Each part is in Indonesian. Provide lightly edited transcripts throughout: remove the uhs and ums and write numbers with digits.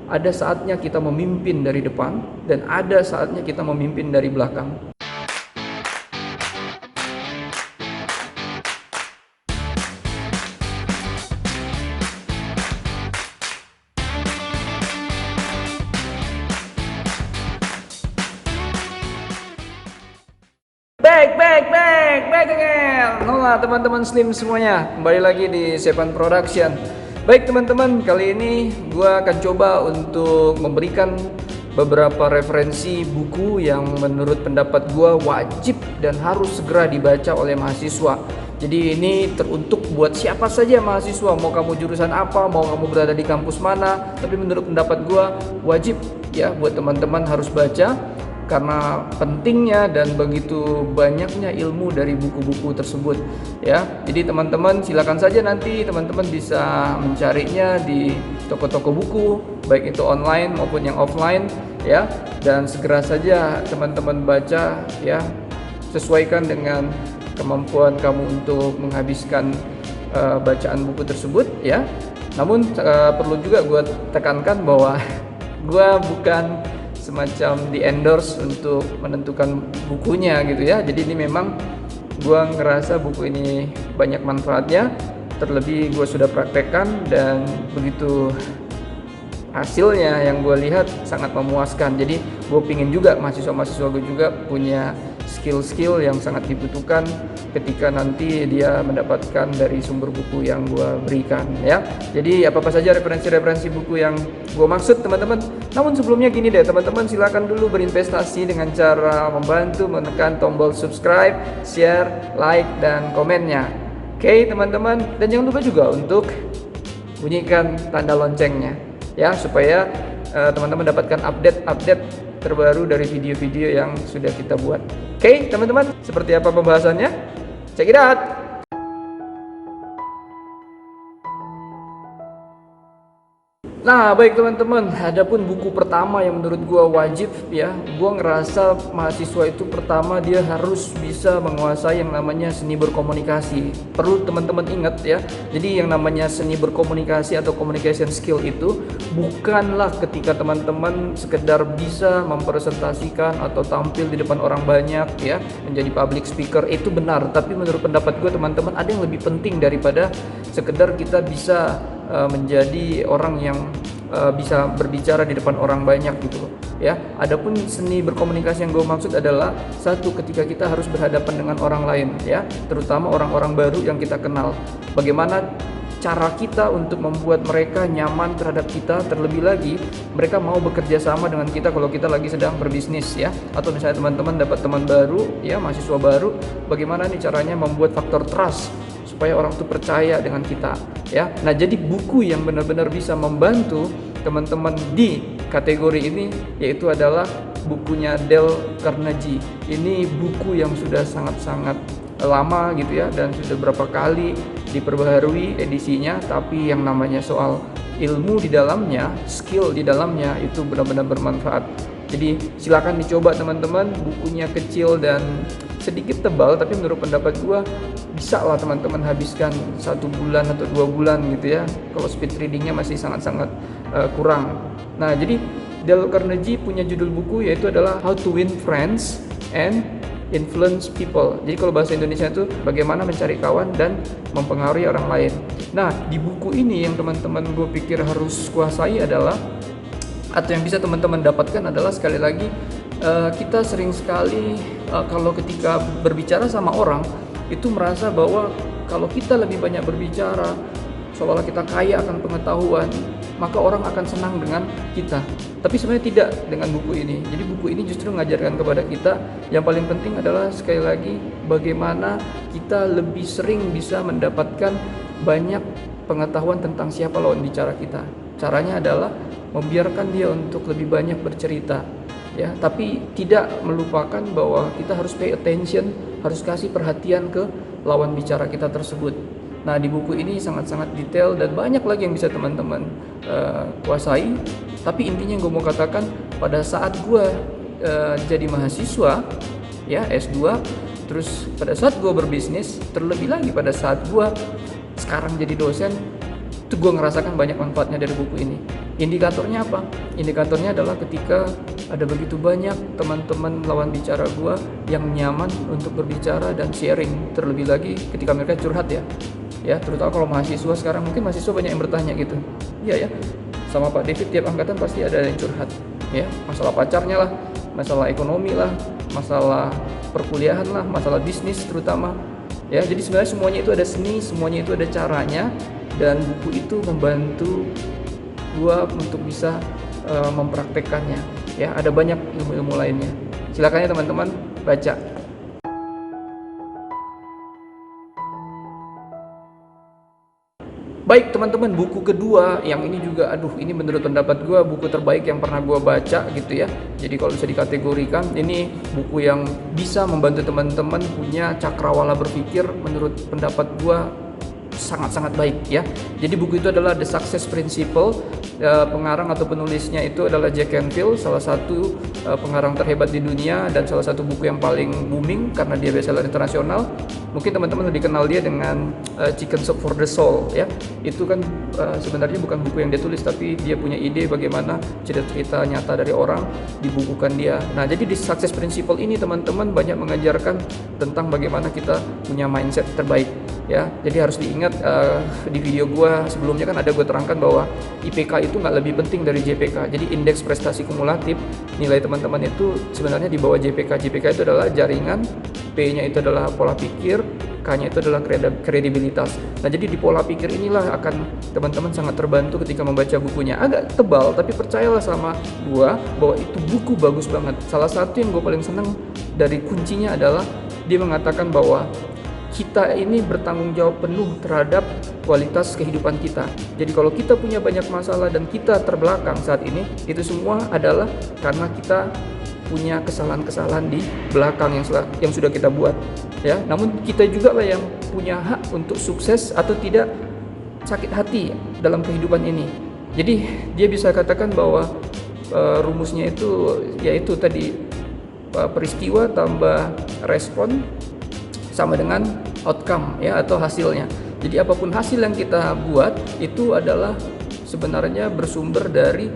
ada saatnya kita memimpin dari depan dan ada saatnya kita memimpin dari belakang. Back again. Halo teman-teman Slim semuanya, kembali lagi di Sepan Production. Baik teman-teman, kali ini gue akan coba untuk memberikan beberapa referensi buku yang menurut pendapat gue wajib dan harus segera dibaca oleh mahasiswa. Jadi ini teruntuk buat siapa saja mahasiswa, mau kamu jurusan apa, mau kamu berada di kampus mana, tapi menurut pendapat gue wajib ya buat teman-teman harus baca. Karena pentingnya dan begitu banyaknya ilmu dari buku-buku tersebut ya. Jadi teman-teman silakan saja nanti teman-teman bisa mencarinya di toko-toko buku, baik itu online maupun yang offline ya. Dan segera saja teman-teman baca ya, sesuaikan dengan kemampuan kamu untuk menghabiskan bacaan buku tersebut ya. Namun perlu juga gue tekankan bahwa gue bukan semacam di endorse untuk menentukan bukunya gitu ya. Jadi ini memang gue ngerasa buku ini banyak manfaatnya, terlebih gue sudah praktekkan dan begitu hasilnya yang gue lihat sangat memuaskan. Jadi gue pingin juga mahasiswa-mahasiswa gue juga punya skill-skill yang sangat dibutuhkan ketika nanti dia mendapatkan dari sumber buku yang gue berikan ya. Jadi apa saja referensi-referensi buku yang gue maksud teman-teman. Namun sebelumnya gini deh teman-teman, silakan dulu berinvestasi dengan cara membantu menekan tombol subscribe, share, like, dan komennya. Oke teman-teman, dan jangan lupa juga untuk bunyikan tanda loncengnya ya, supaya teman-teman dapatkan update terbaru dari video-video yang sudah kita buat. Oke teman-teman, seperti apa pembahasannya? Check it out! Nah baik teman-teman, adapun buku pertama yang menurut gua wajib ya, gua ngerasa mahasiswa itu pertama dia harus bisa menguasai yang namanya seni berkomunikasi. Perlu teman-teman ingat ya, jadi yang namanya seni berkomunikasi atau communication skill itu bukanlah ketika teman-teman sekedar bisa mempresentasikan atau tampil di depan orang banyak ya, menjadi public speaker, itu benar. Tapi menurut pendapat gue teman-teman, ada yang lebih penting daripada sekedar kita bisa menjadi orang yang bisa berbicara di depan orang banyak gitu loh ya. Adapun seni berkomunikasi yang gue maksud adalah satu, ketika kita harus berhadapan dengan orang lain ya, terutama orang-orang baru yang kita kenal, bagaimana cara kita untuk membuat mereka nyaman terhadap kita, terlebih lagi mereka mau bekerja sama dengan kita kalau kita lagi sedang berbisnis ya, atau misalnya teman-teman dapat teman baru ya, mahasiswa baru, bagaimana nih caranya membuat faktor trust supaya orang tuh percaya dengan kita ya. Nah jadi buku yang benar-benar bisa membantu teman-teman di kategori ini yaitu adalah bukunya Dale Carnegie. Ini buku yang sudah sangat-sangat lama gitu ya, dan sudah berapa kali diperbaharui edisinya, tapi yang namanya soal ilmu di dalamnya, skill di dalamnya itu benar-benar bermanfaat. Jadi silakan dicoba teman-teman, bukunya kecil dan sedikit tebal, tapi menurut pendapat gua bisa lah teman-teman habiskan 1 bulan atau 2 bulan gitu ya, kalau speed readingnya masih sangat-sangat kurang. Nah jadi Dale Carnegie punya judul buku yaitu adalah How to Win Friends and Influence People. Jadi kalau bahasa Indonesia itu bagaimana mencari kawan dan mempengaruhi orang lain. Nah di buku ini yang teman-teman gue pikir harus kuasai adalah, atau yang bisa teman-teman dapatkan adalah, sekali lagi kita sering sekali kalau ketika berbicara sama orang itu merasa bahwa kalau kita lebih banyak berbicara seolah kita kaya akan pengetahuan, maka orang akan senang dengan kita. Tapi sebenarnya tidak dengan buku ini. Jadi buku ini justru mengajarkan kepada kita yang paling penting adalah sekali lagi bagaimana kita lebih sering bisa mendapatkan banyak pengetahuan tentang siapa lawan bicara kita. Caranya adalah membiarkan dia untuk lebih banyak bercerita ya, tapi tidak melupakan bahwa kita harus pay attention, harus kasih perhatian ke lawan bicara kita tersebut. Nah di buku ini sangat-sangat detail dan banyak lagi yang bisa teman-teman kuasai. Tapi intinya yang gue mau katakan, pada saat gue jadi mahasiswa ya S2, terus pada saat gue berbisnis, terlebih lagi pada saat gue sekarang jadi dosen, itu gue ngerasakan banyak manfaatnya dari buku ini. Indikatornya apa? Indikatornya adalah ketika ada begitu banyak teman-teman lawan bicara gua yang nyaman untuk berbicara dan sharing, terlebih lagi ketika mereka curhat ya. Ya, terutama kalau mahasiswa sekarang, mungkin mahasiswa banyak yang bertanya gitu. Iya ya. Sama Pak David tiap angkatan pasti ada yang curhat, ya. Masalah pacarnya lah, masalah ekonomi lah, masalah perkuliahan lah, masalah bisnis terutama. Ya, jadi sebenarnya semuanya itu ada seni, semuanya itu ada caranya, dan buku itu membantu gua untuk bisa mempraktekkannya. Ya, ada banyak ilmu-ilmu lainnya. Silakan ya teman-teman baca. Baik teman-teman, buku kedua yang ini juga ini menurut pendapat gua buku terbaik yang pernah gua baca gitu ya. Jadi kalau bisa dikategorikan, ini buku yang bisa membantu teman-teman punya cakrawala berpikir, menurut pendapat gua sangat-sangat baik ya. Jadi buku itu adalah The Success Principle. Pengarang atau penulisnya itu adalah Jack Canfield, salah satu pengarang terhebat di dunia dan salah satu buku yang paling booming karena dia bestseller internasional. Mungkin teman-teman lebih kenal dia dengan Chicken Soup for the Soul ya. Itu kan sebenarnya bukan buku yang dia tulis, tapi dia punya ide bagaimana cerita-cerita nyata dari orang dibukukan dia. Nah, jadi di Success Principle ini teman-teman banyak mengajarkan tentang bagaimana kita punya mindset terbaik ya. Jadi harus diingat, di video gua sebelumnya kan ada gua terangkan bahwa IPK itu nggak lebih penting dari JPK. Jadi indeks prestasi kumulatif, nilai teman-teman itu sebenarnya di bawah JPK. JPK itu adalah jaringan, P-nya itu adalah pola pikir, K-nya itu adalah kredibilitas. Nah, jadi di pola pikir inilah akan teman-teman sangat terbantu ketika membaca bukunya. Agak tebal, tapi percayalah sama gua bahwa itu buku bagus banget. Salah satu yang gua paling senang dari kuncinya adalah dia mengatakan bahwa kita ini bertanggung jawab penuh terhadap kualitas kehidupan kita. Jadi kalau kita punya banyak masalah dan kita terbelakang saat ini, itu semua adalah karena kita punya kesalahan-kesalahan di belakang yang sudah kita buat ya. Namun kita juga lah yang punya hak untuk sukses atau tidak sakit hati dalam kehidupan ini. Jadi dia bisa katakan bahwa rumusnya itu yaitu tadi peristiwa tambah respon sama dengan outcome ya, atau hasilnya. Jadi apapun hasil yang kita buat itu adalah sebenarnya bersumber dari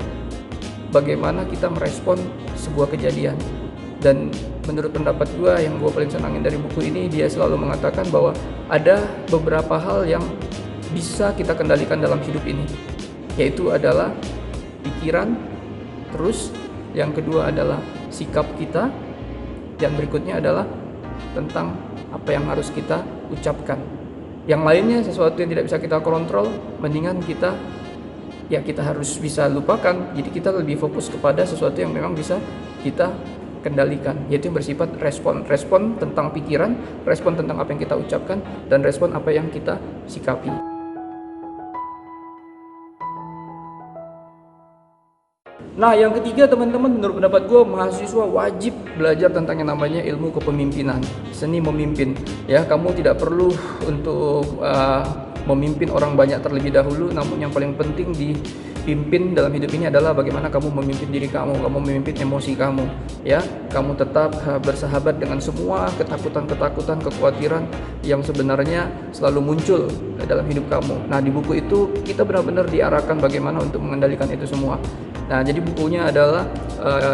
bagaimana kita merespon sebuah kejadian. Dan menurut pendapat gua yang gua paling senangin dari buku ini, dia selalu mengatakan bahwa ada beberapa hal yang bisa kita kendalikan dalam hidup ini, yaitu adalah pikiran, terus yang kedua adalah sikap kita, yang berikutnya adalah tentang apa yang harus kita ucapkan. Yang lainnya sesuatu yang tidak bisa kita kontrol, mendingan kita harus bisa lupakan. Jadi kita lebih fokus kepada sesuatu yang memang bisa kita kendalikan, yaitu yang bersifat respon tentang pikiran, respon tentang apa yang kita ucapkan, dan respon apa yang kita sikapi. Nah, yang ketiga teman-teman, menurut pendapat gue, mahasiswa wajib belajar tentang yang namanya ilmu kepemimpinan, seni memimpin. Ya, kamu tidak perlu untuk memimpin orang banyak terlebih dahulu, namun yang paling penting dipimpin dalam hidup ini adalah bagaimana kamu memimpin diri kamu memimpin emosi kamu. Ya, kamu tetap bersahabat dengan semua ketakutan, kekhawatiran yang sebenarnya selalu muncul dalam hidup kamu. Nah, di buku itu kita benar-benar diarahkan bagaimana untuk mengendalikan itu semua. Nah, jadi bukunya adalah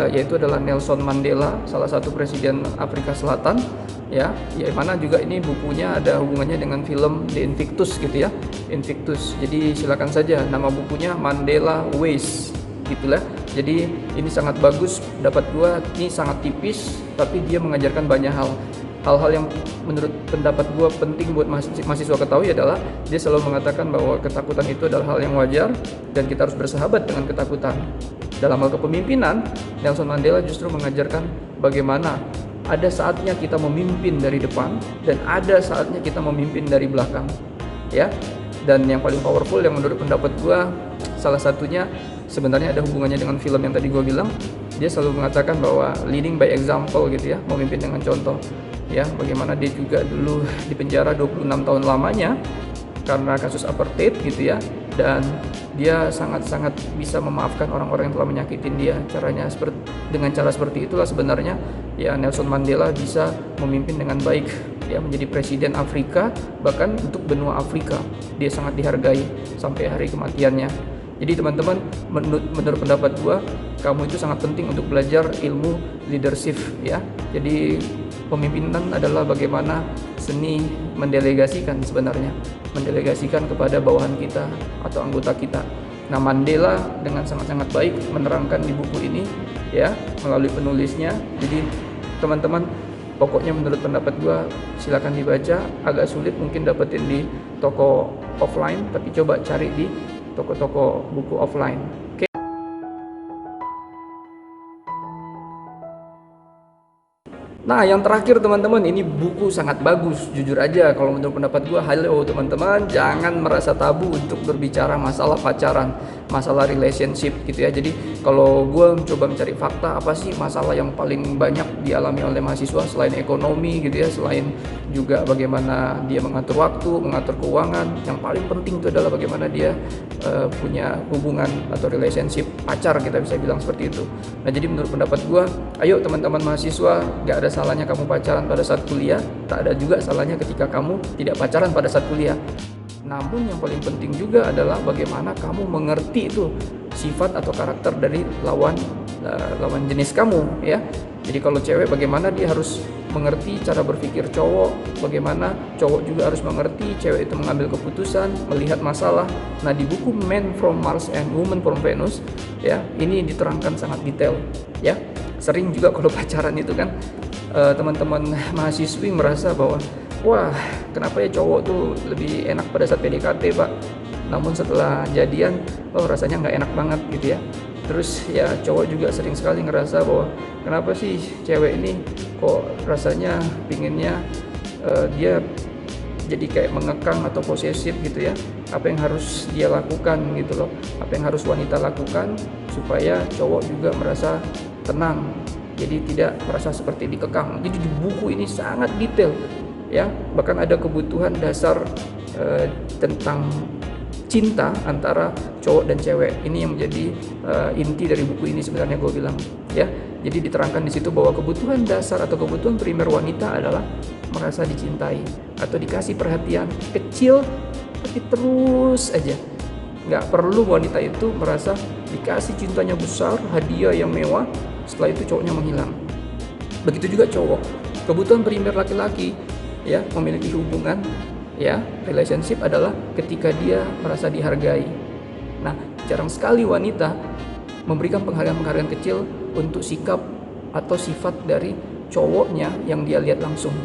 yaitu adalah Nelson Mandela, salah satu presiden Afrika Selatan, ya, yang mana juga ini bukunya ada hubungannya dengan film The Invictus gitu ya, Invictus. Jadi silakan saja, nama bukunya Mandela Ways gitulah. Jadi ini sangat bagus, dapat gua ini sangat tipis, tapi dia mengajarkan banyak hal-hal yang menurut pendapat gua penting buat mahasiswa ketahui adalah dia selalu mengatakan bahwa ketakutan itu adalah hal yang wajar dan kita harus bersahabat dengan ketakutan. Dalam hal kepemimpinan, Nelson Mandela justru mengajarkan bagaimana ada saatnya kita memimpin dari depan dan ada saatnya kita memimpin dari belakang, ya. Dan yang paling powerful yang menurut pendapat gua, salah satunya sebenarnya ada hubungannya dengan film yang tadi gua bilang. Dia selalu mengatakan bahwa leading by example gitu ya, memimpin dengan contoh. Ya, bagaimana dia juga dulu di penjara 26 tahun lamanya karena kasus apartheid gitu ya, dan dia sangat-sangat bisa memaafkan orang-orang yang telah menyakitin dia. Dengan cara seperti itulah sebenarnya ya Nelson Mandela bisa memimpin dengan baik ya, menjadi presiden Afrika, bahkan untuk benua Afrika dia sangat dihargai sampai hari kematiannya. Jadi teman-teman, menurut pendapat gua, kamu itu sangat penting untuk belajar ilmu leadership ya. Jadi pemimpinan adalah bagaimana seni mendelegasikan sebenarnya, mendelegasikan kepada bawahan kita atau anggota kita. Nah, Mandela dengan sangat-sangat baik menerangkan di buku ini ya, melalui penulisnya. Jadi teman-teman, pokoknya menurut pendapat gua silakan dibaca. Agak sulit mungkin dapetin di toko offline, tapi coba cari di toko-toko buku offline. Nah, yang terakhir teman-teman, ini buku sangat bagus. Jujur aja, kalau menurut pendapat gue, halo teman-teman, jangan merasa tabu untuk berbicara masalah pacaran, masalah relationship gitu ya. Jadi kalau gue mencoba mencari fakta, apa sih masalah yang paling banyak dialami oleh mahasiswa selain ekonomi gitu ya, selain juga bagaimana dia mengatur waktu, mengatur keuangan. Yang paling penting itu adalah bagaimana dia punya hubungan atau relationship pacar, kita bisa bilang seperti itu. Nah, jadi menurut pendapat gue, ayo teman-teman mahasiswa, gak ada salahnya kamu pacaran pada saat kuliah, tak ada juga salahnya ketika kamu tidak pacaran pada saat kuliah. Namun yang paling penting juga adalah bagaimana kamu mengerti itu sifat atau karakter dari lawan jenis kamu ya. Jadi kalau cewek, bagaimana dia harus mengerti cara berpikir cowok, bagaimana cowok juga harus mengerti cewek itu mengambil keputusan, melihat masalah. Nah, di buku Men from Mars and Women from Venus ya, ini diterangkan sangat detail ya. Sering juga kalau pacaran itu kan teman-teman mahasiswi merasa bahwa wah, kenapa ya cowok tuh lebih enak pada saat PDKT pak, namun setelah jadian rasanya nggak enak banget gitu ya. Terus ya cowok juga sering sekali ngerasa bahwa kenapa sih cewek ini kok rasanya pinginnya dia jadi kayak mengekang atau posesif gitu ya. Apa yang harus dia lakukan gitu loh, apa yang harus wanita lakukan supaya cowok juga merasa tenang, jadi tidak merasa seperti dikekang. Jadi di buku ini sangat detail ya, bahkan ada kebutuhan dasar tentang cinta antara cowok dan cewek. Ini yang menjadi inti dari buku ini sebenarnya, gue bilang ya. Jadi diterangkan di situ bahwa kebutuhan dasar atau kebutuhan primer wanita adalah merasa dicintai atau dikasih perhatian kecil, tapi terus aja. Nggak perlu wanita itu merasa dikasih cintanya besar, hadiah yang mewah, setelah itu cowoknya menghilang. Begitu juga cowok, kebutuhan primer laki-laki ya, memiliki hubungan ya, relationship adalah ketika dia merasa dihargai. Nah, jarang sekali wanita memberikan penghargaan-penghargaan kecil untuk sikap atau sifat dari cowoknya yang dia lihat langsung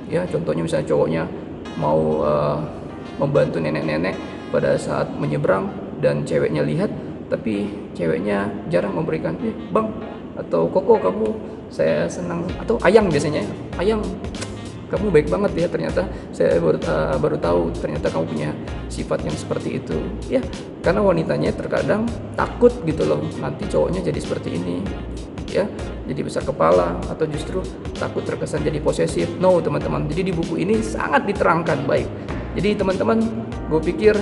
ya. Contohnya misalnya cowoknya mau membantu nenek-nenek pada saat menyeberang dan ceweknya lihat, tapi ceweknya jarang memberikan bang atau koko kamu saya senang, atau ayang biasanya, ayang kamu baik banget ya, ternyata saya baru tahu ternyata kamu punya sifat yang seperti itu ya. Karena wanitanya terkadang takut gitu loh, nanti cowoknya jadi seperti ini ya, jadi besar kepala, atau justru takut terkesan jadi posesif. No teman-teman, jadi di buku ini sangat diterangkan baik. Jadi teman-teman, gue pikir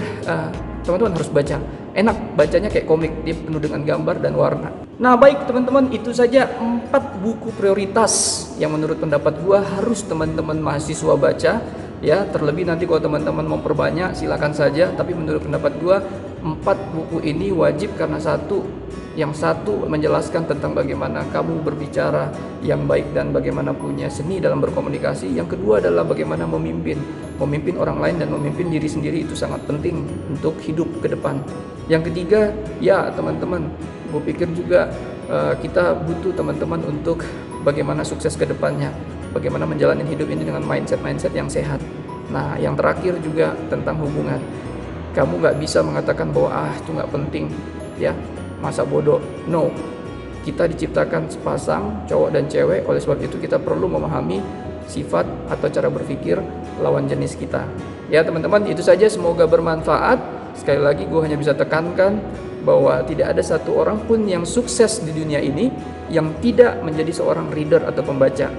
teman-teman harus baca. Enak bacanya kayak komik, dia penuh dengan gambar dan warna. Nah baik teman-teman, itu saja 4 buku prioritas yang menurut pendapat gua harus teman-teman mahasiswa baca ya. Terlebih nanti kalau teman-teman mau perbanyak silakan saja, tapi menurut pendapat gua 4 buku ini wajib karena yang satu menjelaskan tentang bagaimana kamu berbicara yang baik dan bagaimana punya seni dalam berkomunikasi. Yang kedua adalah bagaimana memimpin orang lain dan memimpin diri sendiri, itu sangat penting untuk hidup ke depan. Yang ketiga, ya teman-teman, gue pikir juga kita butuh teman-teman untuk bagaimana sukses ke depannya, bagaimana menjalani hidup ini dengan mindset yang sehat. Nah, yang terakhir juga tentang hubungan. Kamu nggak bisa mengatakan bahwa itu nggak penting ya, masa bodoh. No, kita diciptakan sepasang cowok dan cewek, oleh sebab itu kita perlu memahami sifat atau cara berpikir lawan jenis kita. Ya teman-teman, itu saja, semoga bermanfaat. Sekali lagi gue hanya bisa tekankan bahwa tidak ada satu orang pun yang sukses di dunia ini yang tidak menjadi seorang reader atau pembaca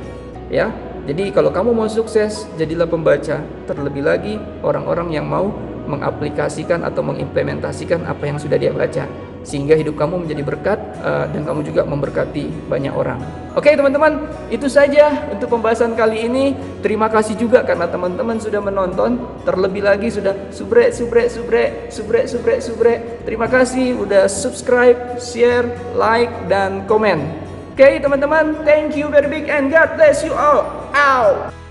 ya. Jadi kalau kamu mau sukses, jadilah pembaca. Terlebih lagi orang-orang yang mau mengaplikasikan atau mengimplementasikan apa yang sudah dia baca. sehingga hidup kamu menjadi berkat dan kamu juga memberkati banyak orang. Oke teman-teman, itu saja untuk pembahasan kali ini. Terima kasih juga karena teman-teman sudah menonton. Terlebih lagi sudah subrek. Terima kasih udah subscribe, share, like, dan komen. Oke teman-teman, thank you very big and God bless you all. Out.